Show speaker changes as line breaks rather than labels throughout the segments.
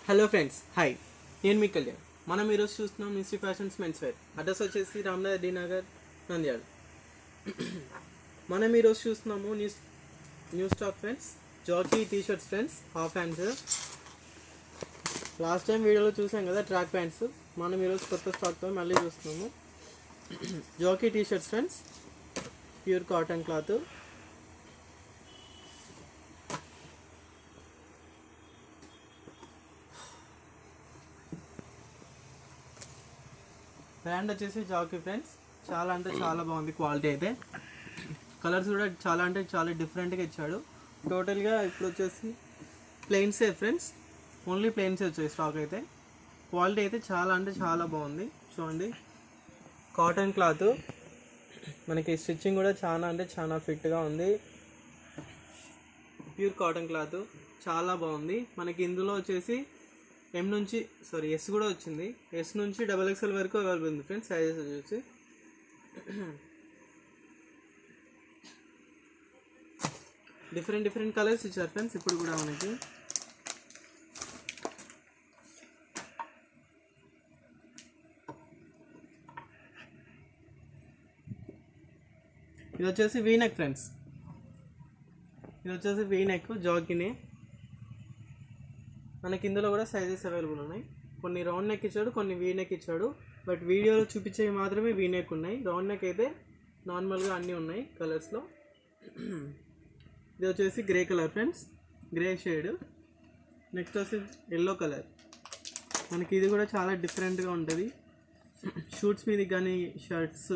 Hello friends, hi. నేను మీ కళ్యాణ్. మనం ఈరోజు చూస్తున్నాం mystery fashions men's wear. Address వచ్చేసి రామ్నగర్ డి నగర్, నంద్యాల. మనం ఈరోజు చూస్తున్నాము new stock friends, Jockey T-shirts friends, half hands. Last time వీడియోలో చూసాం కదా ట్రాక్ ప్యాంట్స్. మనం ఈరోజు కొత్త స్టాక్తో మళ్ళీ చూస్తున్నాము. Jockey T-shirts friends, pure cotton cloth. Brand వచ్చేసి జాకీ ఫ్రెండ్స్. చాలా అంటే చాలా బాగుంది క్వాలిటీ అయితే. కలర్స్ కూడా చాలా అంటే చాలా డిఫరెంట్గా ఇచ్చాడు. టోటల్గా ఇప్పుడు వచ్చేసి ప్లెయిన్సే ఫ్రెండ్స్, ఓన్లీ ప్లెయిన్సే వచ్చాయి స్టాక్ అయితే. క్వాలిటీ అయితే చాలా అంటే చాలా బాగుంది. చూడండి, కాటన్ క్లాత్, మనకి స్టిచ్చింగ్ కూడా చాలా అంటే చాలా ఫిట్గా ఉంది. ప్యూర్ కాటన్ క్లాత్ చాలా బాగుంది. మనకి ఇందులో వచ్చేసి ఎస్ కూడా వచ్చింది. ఎస్ నుంచి XXL వరకు అవైలబుల్ ఉంది ఫ్రెండ్స్. సైజెస్ వచ్చేసి డిఫరెంట్ కలర్స్ ఇచ్చారు ఫ్రెండ్స్. ఇప్పుడు కూడా మనకి ఇది వచ్చేసి వీనెక్ ఫ్రెండ్స్. ఇది వచ్చేసి వీనెక్ జాకీనే. మనకి ఇందులో కూడా సైజెస్ అవైలబుల్ ఉన్నాయి. కొన్ని రౌండ్ నెక్ ఇచ్చాడు, కొన్ని వీ నెక్ ఇచ్చాడు. బట్ వీడియోలో చూపించేవి మాత్రమే వీ నెక్ ఉన్నాయి. రౌండ్ నెక్ అయితే నార్మల్గా అన్నీ ఉన్నాయి కలర్స్లో. ఇది వచ్చేసి grey colour friends, grey shade. Next వచ్చేసి ఎల్లో కలర్. మనకి ఇది కూడా చాలా డిఫరెంట్గా ఉంటుంది. షూట్స్ మీదకి కానీ, షర్ట్స్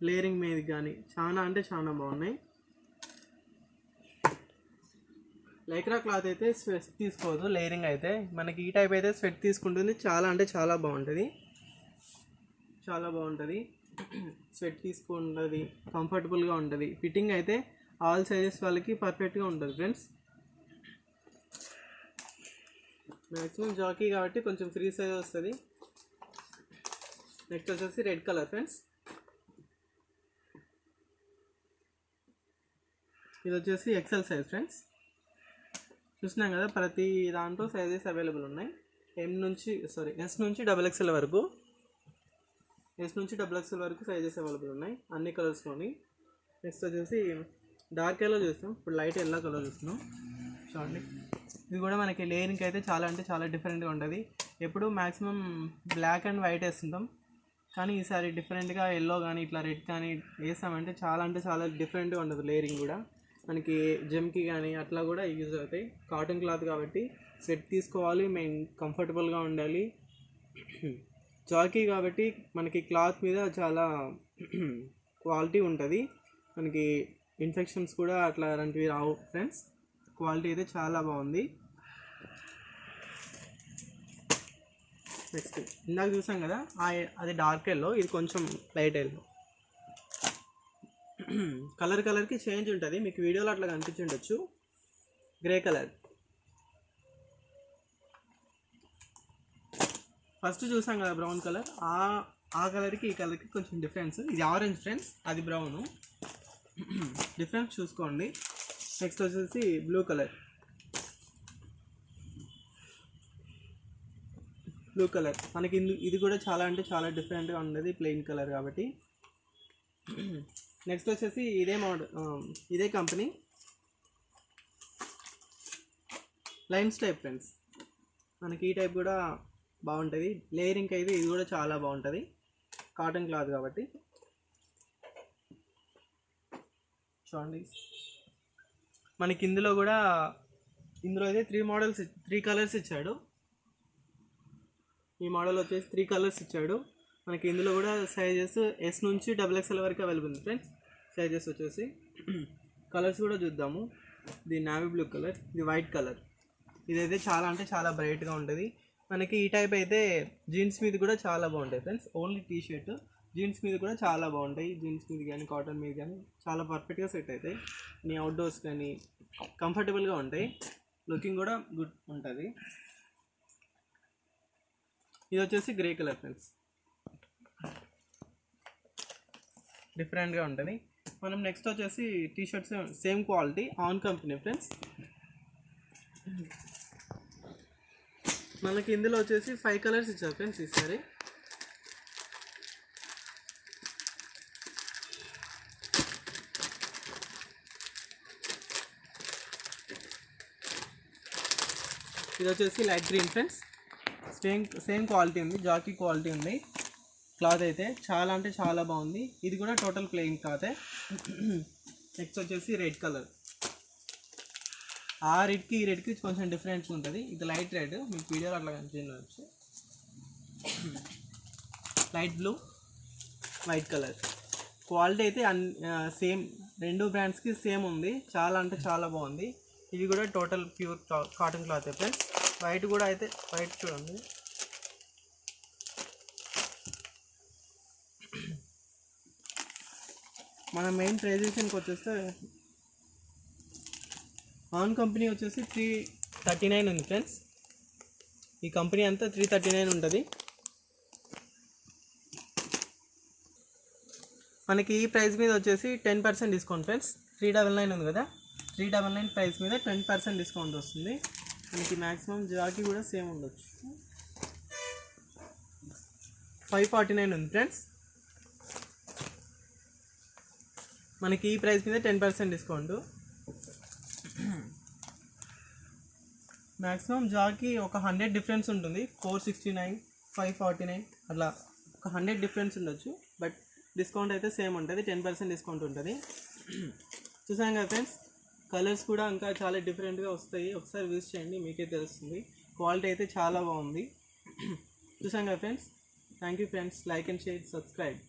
లేయరింగ్ మీదకి కానీ చాలా అంటే చాలా బాగున్నాయి. లైక్రా క్లాత్ అయితే స్వెట్ తీసుకోవద్దు, లేయరింగ్ అయితే. మనకి ఈ టైప్ అయితే స్వెట్ తీసుకుంటుంది. చాలా అంటే చాలా బాగుంటుంది, చాలా బాగుంటుంది. స్వెట్ తీసుకుంటుంది, కంఫర్టబుల్గా ఉంటుంది. ఫిట్టింగ్ అయితే ఆల్ సైజెస్ వాళ్ళకి పర్ఫెక్ట్గా ఉంటుంది ఫ్రెండ్స్. మ్యాక్సిమం జాకీ కాబట్టి కొంచెం ఫ్రీ సైజ్ వస్తుంది. నెక్స్ట్ వచ్చేసి రెడ్ కలర్ ఫ్రెండ్స్. ఇది వచ్చేసి XL సైజ్ ఫ్రెండ్స్. చూసినాం కదా, ప్రతి దాంట్లో సైజెస్ అవైలబుల్ ఉన్నాయి. ఎస్ నుంచి XXL వరకు, సైజెస్ అవైలబుల్ ఉన్నాయి అన్ని కలర్స్లోని. నెక్స్ట్ వచ్చేసి డార్క్ ఎల్లో చూస్తాం, ఇప్పుడు లైట్ ఎల్లో కలర్ చూస్తున్నాం. చూడండి, ఇది కూడా మనకి లేయరింగ్ అయితే చాలా అంటే చాలా డిఫరెంట్గా ఉంటుంది. ఎప్పుడు మ్యాక్సిమం బ్లాక్ అండ్ వైట్ వేస్తుంటాం, కానీ ఈసారి డిఫరెంట్గా ఎల్లో కానీ ఇట్లా రెడ్ కానీ వేసామంటే చాలా అంటే చాలా డిఫరెంట్గా ఉంటుంది. లేయరింగ్ కూడా మనకి జెమ్కి కానీ అట్లా కూడా యూజ్ అవుతాయి. కాటన్ క్లాత్ కాబట్టి సెట్ తీసుకోవాలి, మెయిన్ కంఫర్టబుల్గా ఉండాలి. జాకీ కాబట్టి మనకి క్లాత్ మీద చాలా క్వాలిటీ ఉంటుంది. మనకి ఇన్ఫెక్షన్స్ కూడా అట్లా అలాంటివి రావు ఫ్రెండ్స్. క్వాలిటీ అయితే చాలా బాగుంది. నెక్స్ట్ ఇందాక చూసాం కదా, అది డార్క్ ఎల్లో, ఇది కొంచెం లైట్ ఎల్లో. కలర్కి చేంజ్ ఉంటుంది, మీకు వీడియోలో అట్లా కనిపించుండొచ్చు. Grey colour. ఫస్ట్ చూసాం కదా బ్రౌన్ కలర్, ఆ కలర్కి ఈ కలర్కి కొంచెం డిఫరెన్స్. ఇది ఆరెంజ్ ఫ్రెండ్స్, అది బ్రౌను. డిఫరెన్స్ చూసుకోండి. నెక్స్ట్ వచ్చేసి బ్లూ కలర్. మనకి ఇది కూడా చాలా అంటే చాలా డిఫరెంట్గా ఉండేది, ప్లెయిన్ కలర్ కాబట్టి. నెక్స్ట్ వచ్చేసి ఇదే కంపెనీ లైన్స్ టైప్ ఫ్రెండ్స్. మనకి ఈ టైప్ కూడా బాగుంటుంది. లేయరింగ్ అయితే ఇది కూడా చాలా బాగుంటుంది, కాటన్ క్లాత్ కాబట్టి. చూడండి, మనకి ఇందులో అయితే 3 కలర్స్ ఇచ్చాడు. ఈ మోడల్ వచ్చేసి 3 కలర్స్ ఇచ్చాడు. మనకి ఇందులో కూడా సైజెస్ ఎస్ నుంచి XXL వరకు అవైలబుల్ ఉంది ఫ్రెండ్స్. సైజెస్ వచ్చేసి కలర్స్ కూడా చూద్దాము. ఇది నావీ బ్లూ కలర్, ఇది వైట్ కలర్. ఇదైతే చాలా అంటే చాలా బ్రైట్గా ఉంటుంది. మనకి ఈ టైప్ అయితే జీన్స్ మీద కూడా చాలా బాగుంటాయి friends. Only T shirt, jeans మీద కూడా చాలా బాగుంటాయి. జీన్స్ మీద కానీ కాటన్ మీద కానీ చాలా పర్ఫెక్ట్గా సెట్ అవుతాయి. నీ అవుట్డోర్స్ కానీ కంఫర్టబుల్గా ఉంటాయి. లుకింగ్ కూడా గుడ్ ఉంటుంది. ఇది వచ్చేసి గ్రే కలర్ ఫ్రెండ్స్, డిఫరెంట్గా ఉంటుంది. మనం నెక్స్ట్ వచ్చేసి T shirts same quality, on company friends. మనకి ఇందులో వచ్చేసి 5 కలర్స్ ఇచ్చారు ఫ్రెండ్స్ ఈసారి. ఇది వచ్చేసి light green friends. Same quality ఉంది, జాకీ క్వాలిటీ ఉంది. క్లాత్ అయితే చాలా అంటే చాలా బాగుంది. ఇది కూడా టోటల్ ప్లెయిన్ క్లాతే. నెక్స్ట్ వచ్చేసి రెడ్ కలర్. ఆ రెడ్కి ఈ రెడ్కి కొంచెం డిఫరెన్స్ ఉంటుంది. ఇది లైట్ రెడ్, మీకు వీడియోలో అట్లా కనిపించవచ్చు. Light blue, white colour. Quality అయితే సేమ్, రెండు బ్రాండ్స్కి సేమ్ ఉంది. చాలా అంటే చాలా బాగుంది. ఇది కూడా total pure cotton cloth friends. White కూడా అయితే వైట్ చూడండి. మన మెయిన్ ప్రైజేషన్కి వచ్చేస్తే ఆన్ కంపెనీ వచ్చేసి 339 ఉంది ఫ్రెండ్స్. ఈ కంపెనీ అంతా 339 ఉంటుంది. మనకి ఈ ప్రైస్ మీద వచ్చేసి 10% డిస్కౌంట్ ఫ్రెండ్స్. 399 ఉంది కదా, 399 ప్రైస్ మీద 10% డిస్కౌంట్ వస్తుంది. మనకి మ్యాక్సిమం జాకీ కూడా సేమ్ ఉండొచ్చు. 549 ఉంది ఫ్రెండ్స్. మనకి ఈ ప్రైస్ మీద 10% డిస్కౌంట్. మ్యాక్సిమం జాకీ ఒక 100 డిఫరెన్స్ ఉంటుంది. 469, 549 అట్లా ఒక 100 డిఫరెన్స్ ఉండొచ్చు. బట్ డిస్కౌంట్ అయితే సేమ్ ఉంటుంది, 10% డిస్కౌంట్ ఉంటుంది. చూసాం కదా ఫ్రెండ్స్, కలర్స్ కూడా ఇంకా చాలా డిఫరెంట్గా వస్తాయి. ఒకసారి విజిట్ చేయండి, మీకే తెలుస్తుంది. క్వాలిటీ అయితే చాలా బాగుంది. చూసాం కదా friends. Thank you friends. Like and share, subscribe.